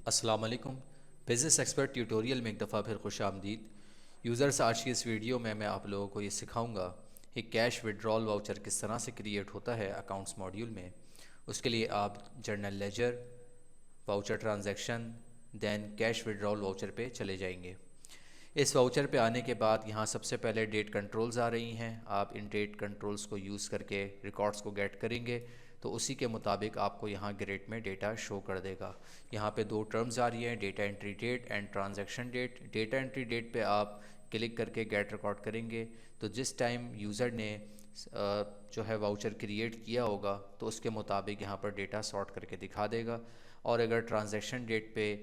अस्सलाम वालेकुम। Business expert tutorial में एक दफ़ा फिर खुश आमदीद। यूज़र्स, आज की इस वीडियो में मैं आप लोगों को ये सिखाऊंगा कि कैश विड्रॉल वाउचर किस तरह से क्रिएट होता है अकाउंट्स मॉड्यूल में। उसके लिए आप journal ledger, voucher transaction, then cash withdrawal voucher पे चले जाएंगे। इस वाउचर पे आने के बाद यहाँ सबसे पहले डेट कंट्रोल्स आ रही हैं। आप इन डेट कंट्रोल्स को यूज़ करके रिकॉर्ड्स को गेट करेंगे तो उसी के मुताबिक आपको यहाँ ग्रेड में डेटा शो कर देगा। यहाँ पे दो टर्म्स आ रही हैं, data entry date and transaction date. Data entry date पे आप क्लिक करके गेट रिकॉर्ड करेंगे तो जिस टाइम यूज़र ने जो है वाउचर क्रिएट किया होगा तो उसके मुताबिक यहाँ पर डेटा सॉर्ट करके दिखा देगा। और अगर ट्रांजैक्शन डेट पे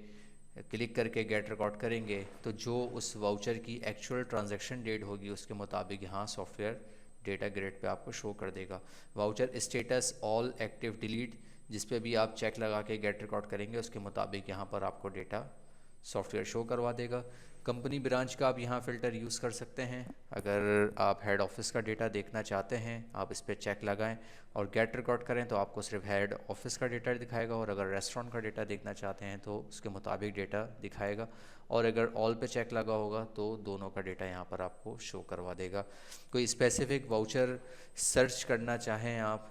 क्लिक करके गेट रिकॉर्ड करेंगे तो जो उस वाउचर की एक्चुअल ट्रांजैक्शन डेट होगी उसके मुताबिक यहाँ सॉफ्टवेयर डेटा ग्रेड पे आपको शो कर देगा। Voucher status all active delete, जिस पे भी आप चेक लगा के गेट रिकॉर्ड करेंगे उसके मुताबिक यहाँ पर आपको डेटा सॉफ्टवेयर शो करवा देगा। कंपनी ब्रांच का आप यहाँ फ़िल्टर यूज़ कर सकते हैं। अगर आप हेड ऑफिस का डेटा देखना चाहते हैं आप इस पर चेक लगाएं और गेट रिकॉर्ड करें तो आपको सिर्फ हेड ऑफिस का डेटा दिखाएगा, और अगर रेस्टोरेंट का डेटा देखना चाहते हैं तो उसके मुताबिक डेटा दिखाएगा। और अगर ऑल पे चेक लगा होगा तो दोनों का डेटा यहाँ पर आपको शो करवा देगा। कोई स्पेसिफिक वाउचर सर्च करना चाहें आप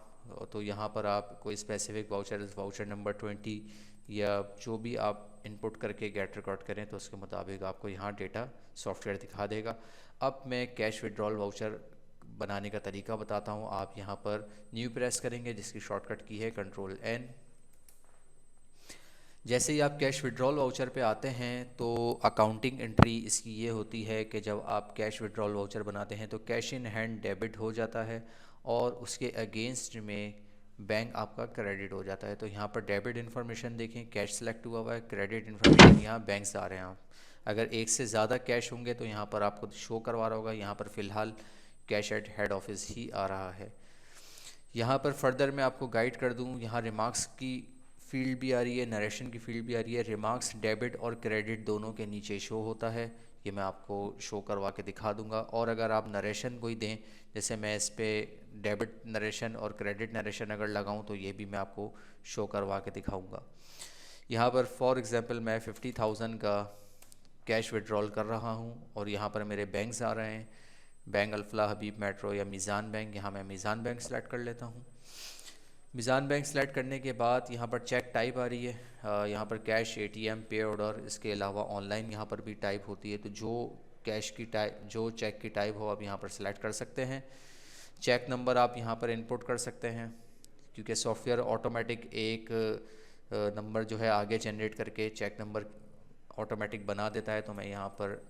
तो यहाँ पर आप कोई स्पेसिफिक वाउचर नंबर 20 या जो भी आप इनपुट करके गेट रिकॉर्ड करें तो उसके मुताबिक आपको यहाँ डेटा सॉफ्टवेयर दिखा देगा। अब मैं कैश विड्रॉल वाउचर बनाने का तरीका बताता हूँ। आप यहाँ पर न्यू प्रेस करेंगे जिसकी शॉर्टकट की है Ctrl+N। जैसे ही आप कैश विड्रॉल वाउचर पे आते हैं तो अकाउंटिंग एंट्री इसकी ये होती है कि जब आप कैश विड्रॉल वाउचर बनाते हैं तो कैश इन हैंड डेबिट हो जाता है और उसके अगेंस्ट में बैंक आपका क्रेडिट हो जाता है। तो यहाँ पर डेबिट इन्फॉर्मेशन देखें, कैश सेलेक्ट हुआ हुआ है, क्रेडिट इन्फॉर्मेशन यहाँ बैंक्स आ रहे हैं। आप अगर एक से ज़्यादा कैश होंगे तो यहाँ पर आपको शो करवा रहा होगा। यहाँ पर फ़िलहाल कैश एट हेड ऑफिस ही आ रहा है। यहाँ पर फर्दर मैं आपको गाइड कर दूँ, यहाँ रिमार्क्स की फील्ड भी आ रही है, नरेशन की फील्ड भी आ रही है। रिमार्क्स डेबिट और क्रेडिट दोनों के नीचे शो होता है, ये मैं आपको शो करवा के दिखा दूंगा। और अगर आप नरेशन कोई दें, जैसे मैं इस पर डेबिट नरेशन और क्रेडिट नरेशन अगर लगाऊं तो ये भी मैं आपको शो करवा के दिखाऊंगा। यहाँ पर फॉर एग्ज़ाम्पल मैं 50,000 का कैश विड्रॉल कर रहा हूँ और यहाँ पर मेरे बैंक्स आ रहे हैं, बैंक अल्फला हबीब मेट्रो या मीज़ान बैंक। यहाँ मैं मीज़ान बैंक सेलेक्ट कर लेता हूँ। मीज़ान बैंक सेलेक्ट करने के बाद यहाँ पर चेक टाइप आ रही है। यहाँ पर कैश, एटीएम, पे ऑर्डर, इसके अलावा ऑनलाइन यहाँ पर भी टाइप होती है। तो जो कैश की टाइप, जो चेक की टाइप हो आप यहाँ पर सेलेक्ट कर सकते हैं। चेक नंबर आप यहाँ पर इनपुट कर सकते हैं क्योंकि सॉफ्टवेयर ऑटोमेटिक एक नंबर जो है आगे जनरेट करके चेक नंबर ऑटोमेटिक बना देता है। तो मैं यहाँ पर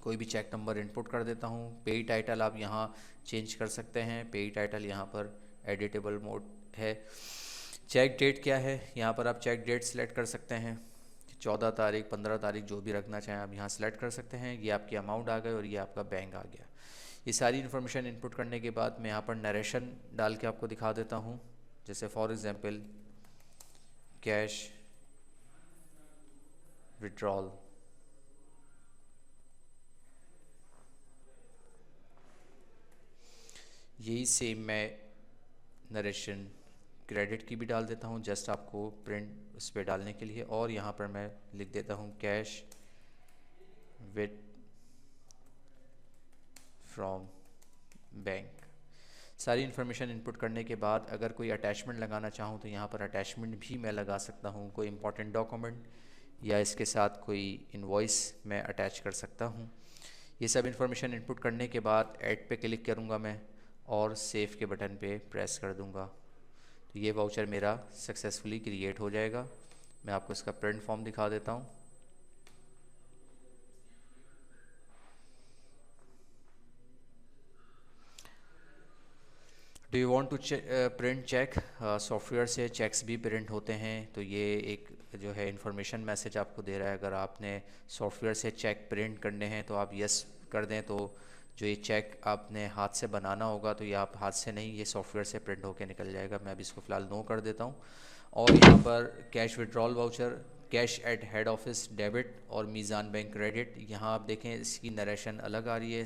कोई भी चेक नंबर इनपुट कर देता हूँ। पेई टाइटल आप यहाँ चेंज कर सकते हैं, पेई टाइटल यहाँ पर एडिटेबल मोड है। चेक डेट क्या है, यहाँ पर आप चेक डेट सेलेक्ट कर सकते हैं, 14 तारीख, 15 तारीख, जो भी रखना चाहें आप यहाँ सेलेक्ट कर सकते हैं। ये आपकी अमाउंट आ गई और ये आपका बैंक आ गया। ये सारी इन्फॉर्मेशन इनपुट करने के बाद मैं यहाँ पर नरेशन डाल के आपको दिखा देता हूँ। जैसे फॉर एग्ज़ाम्पल कैश विड्रॉल, यही सेम मैं नरेशन क्रेडिट की भी डाल देता हूँ जस्ट आपको प्रिंट उस पर डालने के लिए। और यहाँ पर मैं लिख देता हूँ कैश विद फ्रॉम बैंक। सारी इन्फॉर्मेशन इनपुट करने के बाद अगर कोई अटैचमेंट लगाना चाहूँ तो यहाँ पर अटैचमेंट भी मैं लगा सकता हूँ। कोई इंपॉर्टेंट डॉक्यूमेंट या इसके साथ कोई इनवॉइस मैं अटैच कर सकता हूँ। ये सब इन्फॉर्मेशन इनपुट करने के बाद ऐड पे क्लिक करूँगा मैं और सेव के बटन पे प्रेस कर दूँगा तो ये वाउचर मेरा सक्सेसफुली क्रिएट हो जाएगा। मैं आपको इसका प्रिंट फॉर्म दिखा देता हूँ। Do you want to print cheque, software से चेक्स भी प्रिंट होते हैं। तो ये एक जो है इन्फॉर्मेशन मैसेज आपको दे रहा है। अगर आपने सॉफ्टवेयर से चेक प्रिंट करने हैं तो आप यस कर दें तो जो ये चेक आपने हाथ से बनाना होगा तो ये आप हाथ से नहीं, ये सॉफ्टवेयर से प्रिंट होकर निकल जाएगा। मैं अभी इसको फ़िलहाल नो कर देता हूँ। और यहाँ पर cash withdrawal voucher, cash at head office debit और मीज़ान बैंक क्रेडिट, यहाँ आप देखें इसकी नरेशन अलग आ रही है।